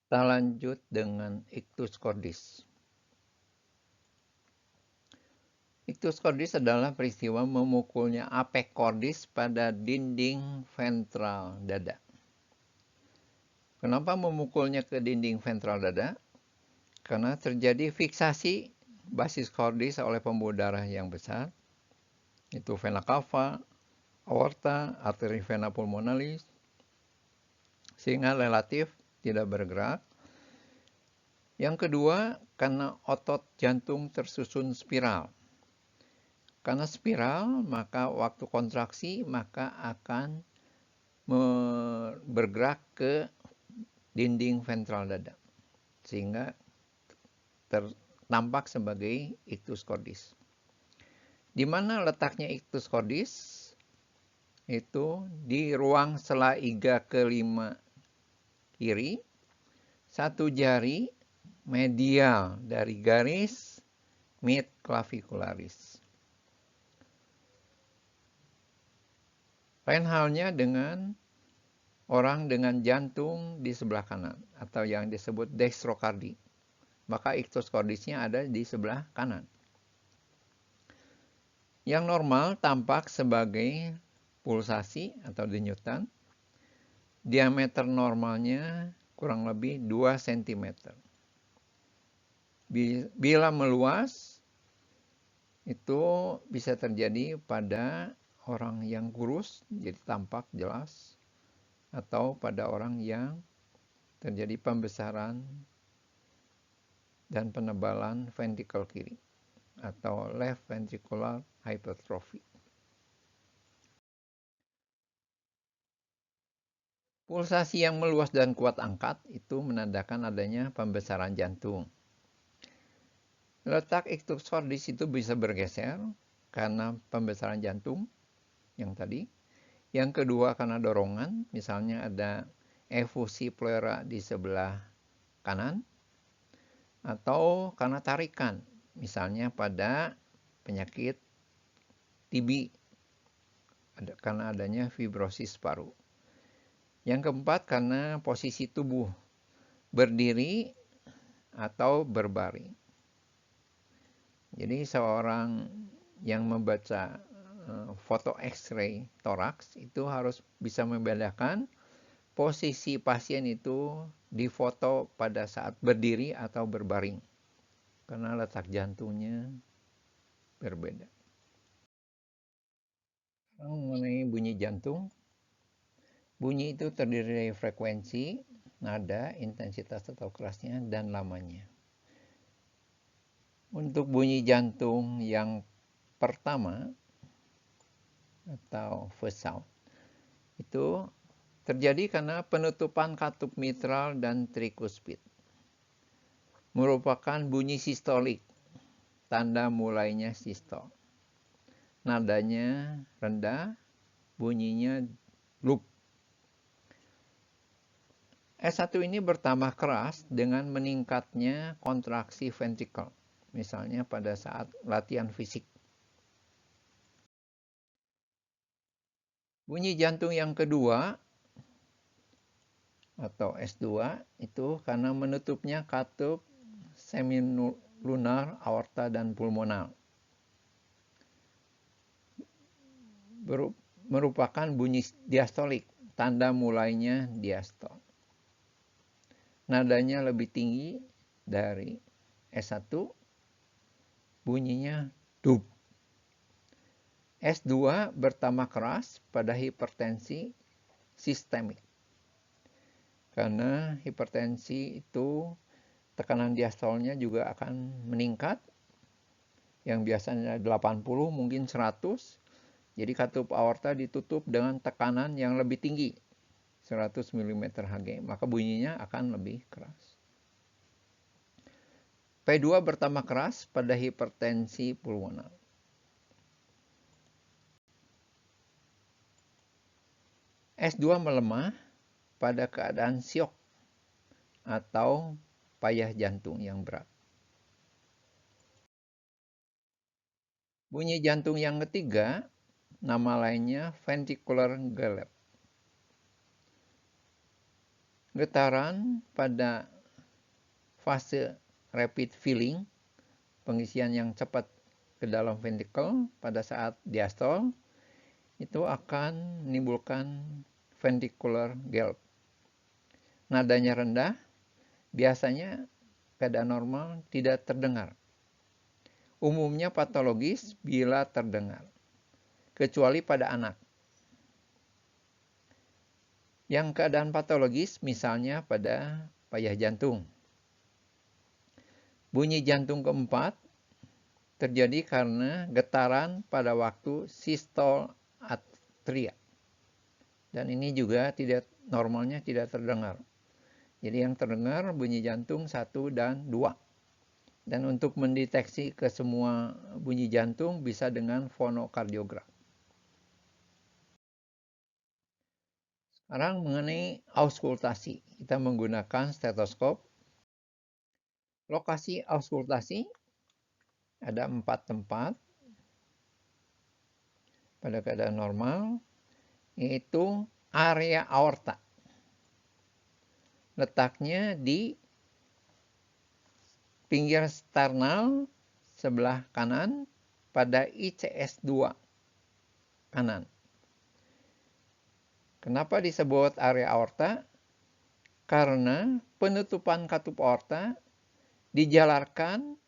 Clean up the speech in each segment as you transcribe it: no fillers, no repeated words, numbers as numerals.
Kita lanjut dengan ictus cordis. Ictus cordis adalah peristiwa memukulnya apex cordis pada dinding ventral dada. Kenapa memukulnya ke dinding ventral dada? Karena terjadi fiksasi basis cordis oleh pembuluh darah yang besar, itu vena cava, aorta, arteri vena pulmonalis, sehingga relatif tidak bergerak. Yang kedua, karena otot jantung tersusun spiral. Karena spiral, maka waktu kontraksi maka akan bergerak ke dinding ventral dada, sehingga tampak sebagai ictus cordis. Di mana letaknya ictus cordis? Itu di ruang sela iga kelima kiri, satu jari medial dari garis midclavicularis. Lain halnya dengan orang dengan jantung di sebelah kanan atau yang disebut dextrokardi. Maka ictus cordisnya ada di sebelah kanan. Yang normal tampak sebagai pulsasi atau denyutan. Diameter normalnya kurang lebih 2 cm. Bila meluas, itu bisa terjadi pada orang yang kurus, jadi tampak jelas, atau pada orang yang terjadi pembesaran dan penebalan ventrikel kiri, atau left ventricular hypertrophy. Pulsasi yang meluas dan kuat angkat itu menandakan adanya pembesaran jantung. Letak ictus cordis itu bisa bergeser karena pembesaran jantung yang tadi. Yang kedua karena dorongan, misalnya ada efusi pleura di sebelah kanan, atau karena tarikan, misalnya pada penyakit TB, karena adanya fibrosis paru. Yang keempat karena posisi tubuh berdiri atau berbaring. Jadi seorang yang membaca foto X-ray toraks itu harus bisa membedakan posisi pasien itu difoto pada saat berdiri atau berbaring, karena letak jantungnya berbeda. Mengenai bunyi jantung, bunyi itu terdiri dari frekuensi, nada, intensitas atau kerasnya, dan lamanya. Untuk bunyi jantung yang pertama atau first sound itu terjadi karena penutupan katup mitral dan trikuspid. Merupakan bunyi sistolik, tanda mulainya sistol. Nadanya rendah, bunyinya loop. S1 ini bertambah keras dengan meningkatnya kontraksi ventrikel, misalnya pada saat latihan fisik. Bunyi jantung yang kedua atau S2 itu karena menutupnya katup semilunar, aorta, dan pulmonal. Merupakan bunyi diastolik, tanda mulainya diastol. Nadanya lebih tinggi dari S1, bunyinya dub. S2 bertambah keras pada hipertensi sistemik. Karena hipertensi itu tekanan diastolnya juga akan meningkat. Yang biasanya 80 mungkin 100. Jadi katup aorta ditutup dengan tekanan yang lebih tinggi, 100 mm Hg. Maka bunyinya akan lebih keras. P2 bertambah keras pada hipertensi pulmonal. S2 melemah pada keadaan syok atau payah jantung yang berat. Bunyi jantung yang ketiga, nama lainnya ventricular gallop. Getaran pada fase rapid filling, pengisian yang cepat ke dalam ventricle pada saat diastol, itu akan menimbulkan ventricular gulp. Nadanya rendah, biasanya keadaan normal tidak terdengar. Umumnya patologis bila terdengar, kecuali pada anak. Yang keadaan patologis misalnya pada payah jantung. Bunyi jantung keempat terjadi karena getaran pada waktu sistol atria. Dan ini juga normalnya tidak terdengar. Jadi yang terdengar bunyi jantung 1 dan 2. Dan untuk mendeteksi ke semua bunyi jantung bisa dengan fonokardiogram. Sekarang mengenai auskultasi. Kita menggunakan stetoskop. Lokasi auskultasi ada 4 tempat pada keadaan normal, yaitu area aorta. Letaknya di pinggir sternal sebelah kanan pada ICS2 kanan. Kenapa disebut area aorta? Karena penutupan katup aorta dijalarkan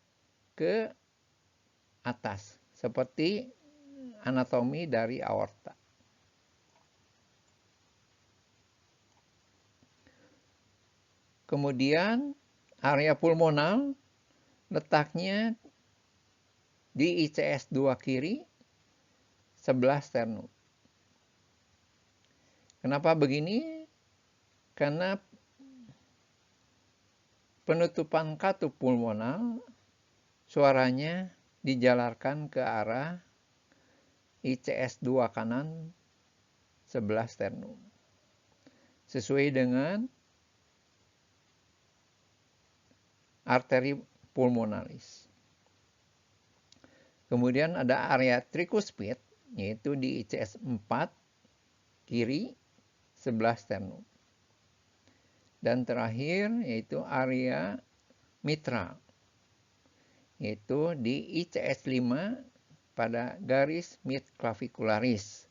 ke atas, seperti anatomi dari aorta. Kemudian area pulmonal letaknya di ICS2 kiri sebelah sternum. Kenapa begini? Karena penutupan katup pulmonal suaranya dijalarkan ke arah ICS2 kanan sebelah sternum. Sesuai dengan arteri pulmonalis. Kemudian ada area tricuspid, yaitu di ICS4 kiri sebelah sternum. Dan terakhir yaitu area mitral, yaitu di ICS5 pada garis midclavicularis.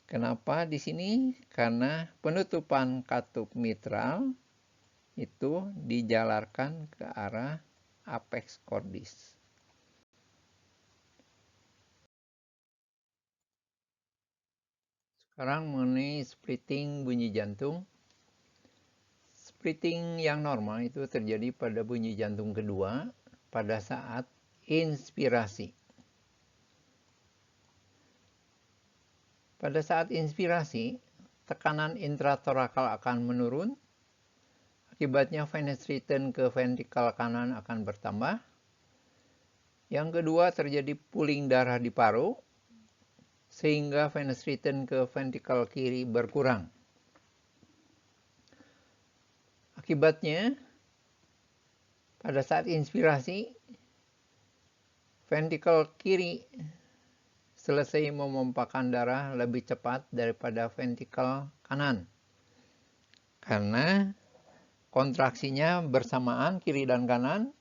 Kenapa di sini? Karena penutupan katup mitral itu dijalarkan ke arah apex cordis. Sekarang mengenai splitting bunyi jantung. Splitting yang normal itu terjadi pada bunyi jantung kedua pada saat inspirasi. Pada saat inspirasi, tekanan intratorakal akan menurun. Akibatnya venous return ke ventrikel kanan akan bertambah. Yang kedua terjadi pooling darah di paru, sehingga venous return ke ventrikel kiri berkurang. Akibatnya, pada saat inspirasi, ventrikel kiri selesai memompakan darah lebih cepat daripada ventrikel kanan. Karena kontraksinya bersamaan kiri dan kanan,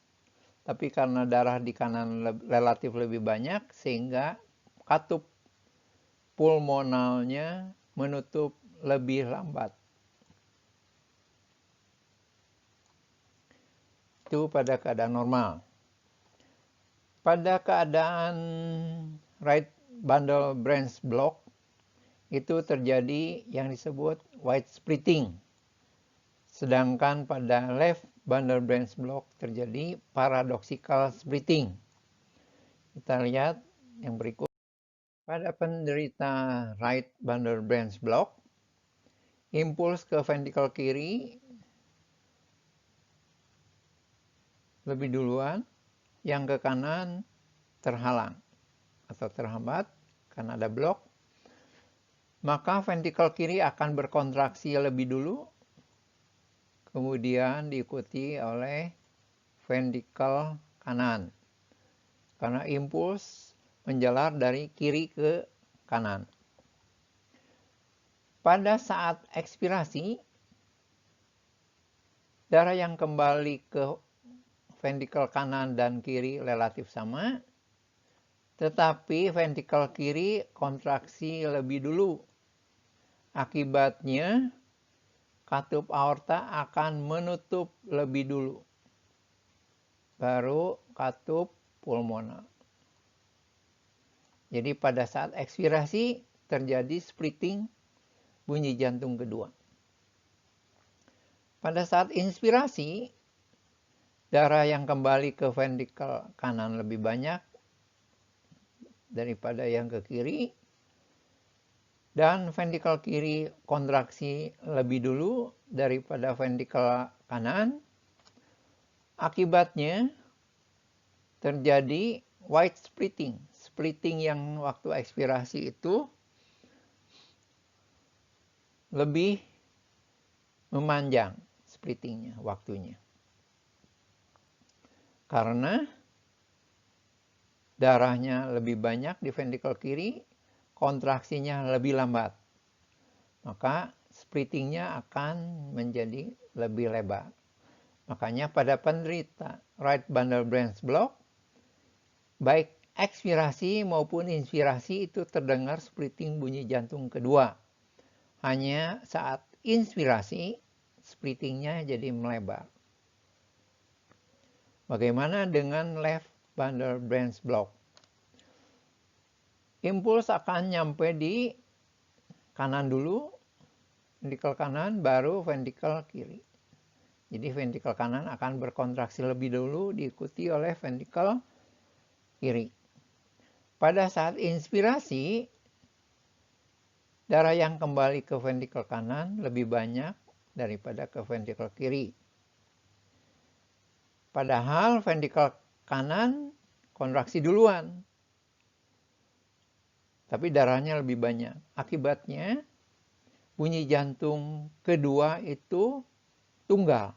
tapi karena darah di kanan relatif lebih banyak, sehingga katup pulmonalnya menutup lebih lambat. Itu pada keadaan normal. Pada keadaan right bundle branch block, itu terjadi yang disebut wide splitting. Sedangkan pada left bundle branch block terjadi paradoxical splitting. Kita lihat yang berikut. Pada penderita right bundle branch block, impuls ke ventrikel kiri lebih duluan, yang ke kanan terhalang atau terhambat karena ada blok. Maka ventrikel kiri akan berkontraksi lebih dulu, kemudian diikuti oleh ventrikel kanan. Karena impuls menjalar dari kiri ke kanan. Pada saat ekspirasi, darah yang kembali ke ventrikel kanan dan kiri relatif sama, tetapi ventrikel kiri kontraksi lebih dulu. Akibatnya, katup aorta akan menutup lebih dulu. Baru katup pulmonal. Jadi pada saat ekspirasi terjadi splitting bunyi jantung kedua. Pada saat inspirasi, darah yang kembali ke ventrikel kanan lebih banyak daripada yang ke kiri. Dan ventrikel kiri kontraksi lebih dulu daripada ventrikel kanan. Akibatnya terjadi wide splitting. Splitting yang waktu ekspirasi itu lebih memanjang splittingnya, waktunya. Karena darahnya lebih banyak di ventrikel kiri, kontraksinya lebih lambat. Maka splittingnya akan menjadi lebih lebar. Makanya pada penderita right bundle branch block, baik ekspirasi maupun inspirasi itu terdengar splitting bunyi jantung kedua. Hanya saat inspirasi, splittingnya jadi melebar. Bagaimana dengan left bundle branch block? Impuls akan nyampe di kanan dulu, ventrikel kanan, baru ventrikel kiri. Jadi ventrikel kanan akan berkontraksi lebih dulu, diikuti oleh ventrikel kiri. Pada saat inspirasi, darah yang kembali ke ventrikel kanan lebih banyak daripada ke ventrikel kiri. Padahal ventrikel kanan kontraksi duluan. Tapi darahnya lebih banyak. Akibatnya bunyi jantung kedua itu tunggal.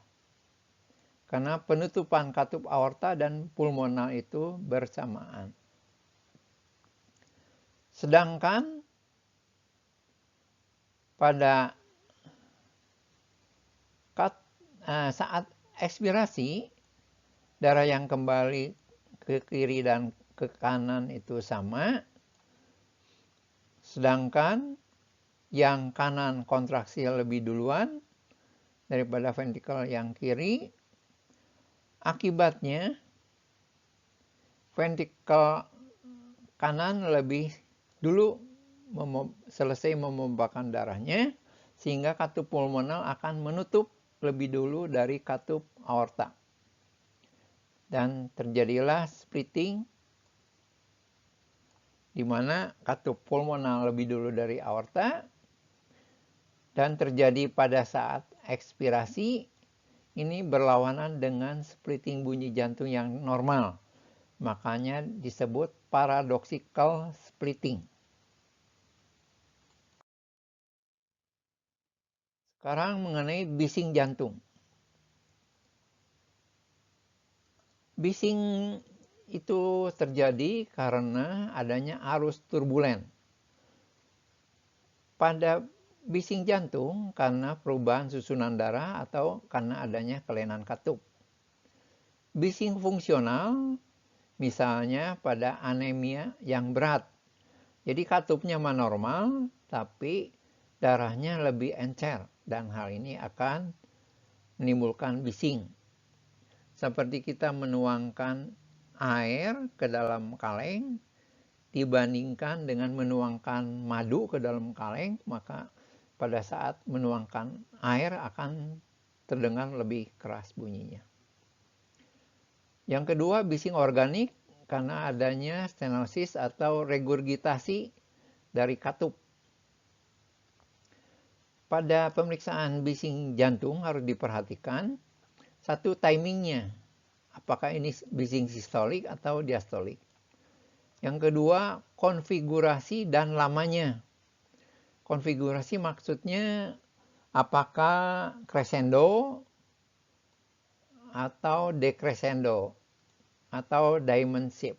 Karena penutupan katup aorta dan pulmonal itu bersamaan. Sedangkan pada saat ekspirasi, darah yang kembali ke kiri dan ke kanan itu sama. Sedangkan yang kanan kontraksi lebih duluan daripada ventrikel yang kiri. Akibatnya ventrikel kanan lebih dulu selesai memompakan darahnya, sehingga katup pulmonal akan menutup lebih dulu dari katup aorta. Dan terjadilah splitting di mana katup pulmonal lebih dulu dari aorta, dan terjadi pada saat ekspirasi. Ini berlawanan dengan splitting bunyi jantung yang normal. Makanya disebut paradoxical splitting. Sekarang mengenai bising jantung. Bising itu terjadi karena adanya arus turbulen. Pada bising jantung karena perubahan susunan darah atau karena adanya kelainan katup. Bising fungsional misalnya pada anemia yang berat. Jadi katupnya normal tapi darahnya lebih encer dan hal ini akan menimbulkan bising. Seperti kita menuangkan air ke dalam kaleng dibandingkan dengan menuangkan madu ke dalam kaleng, maka pada saat menuangkan air akan terdengar lebih keras bunyinya. Yang kedua, bising organik karena adanya stenosis atau regurgitasi dari katup. Pada pemeriksaan bising jantung harus diperhatikan satu timingnya, apakah ini bising sistolik atau diastolik. Yang kedua, konfigurasi dan lamanya. Konfigurasi maksudnya apakah crescendo atau decrescendo atau diamond shape.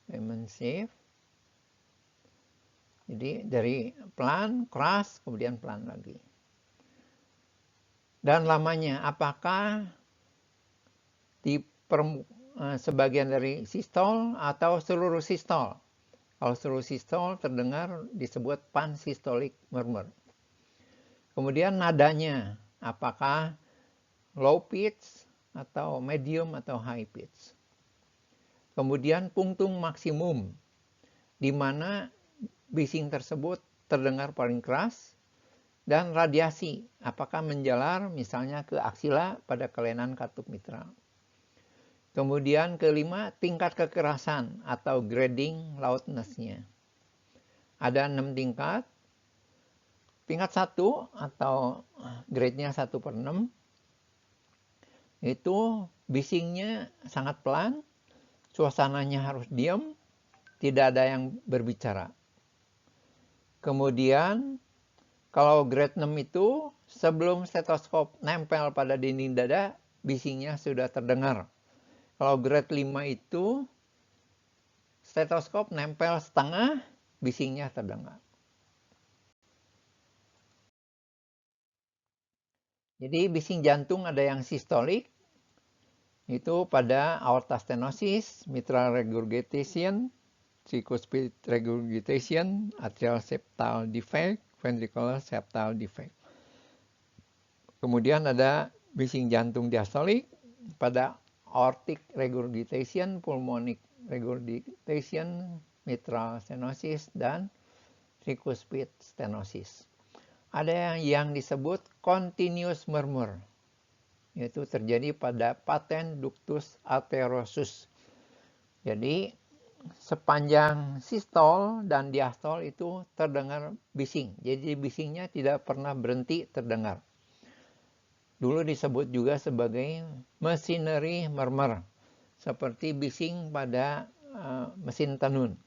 Diamond shape. Jadi dari pelan, keras, kemudian pelan lagi. Dan lamanya, apakah di sebagian dari sistol atau seluruh sistol. Kalau seluruh sistol terdengar disebut pansystolic murmur. Kemudian nadanya, apakah low pitch atau medium atau high pitch. Kemudian punktung maksimum, di mana bising tersebut terdengar paling keras, dan radiasi, apakah menjalar misalnya ke aksila pada kelainan katup mitral. Kemudian kelima, tingkat kekerasan atau grading loudness-nya. Ada 6 tingkat. Tingkat 1 atau grade-nya 1/6 itu bisingnya sangat pelan, suasananya harus diam, tidak ada yang berbicara. Kemudian kalau grade 6 itu sebelum stetoskop nempel pada dinding dada, bisingnya sudah terdengar. Kalau grade 5 itu stetoskop nempel setengah, bisingnya terdengar. Jadi bising jantung ada yang sistolik, itu pada aorta stenosis, mitral regurgitation, tricuspid regurgitation, atrial septal defect, ventricular septal defect. Kemudian ada bising jantung diastolik pada aortic regurgitation, pulmonic regurgitation, mitral stenosis, dan tricuspid stenosis. Ada yang disebut continuous murmur, yaitu terjadi pada patent ductus arteriosus. Jadi sepanjang sistol dan diastol itu terdengar bising. Jadi bisingnya tidak pernah berhenti terdengar. Dulu disebut juga sebagai machinery murmur, seperti bising pada mesin tenun.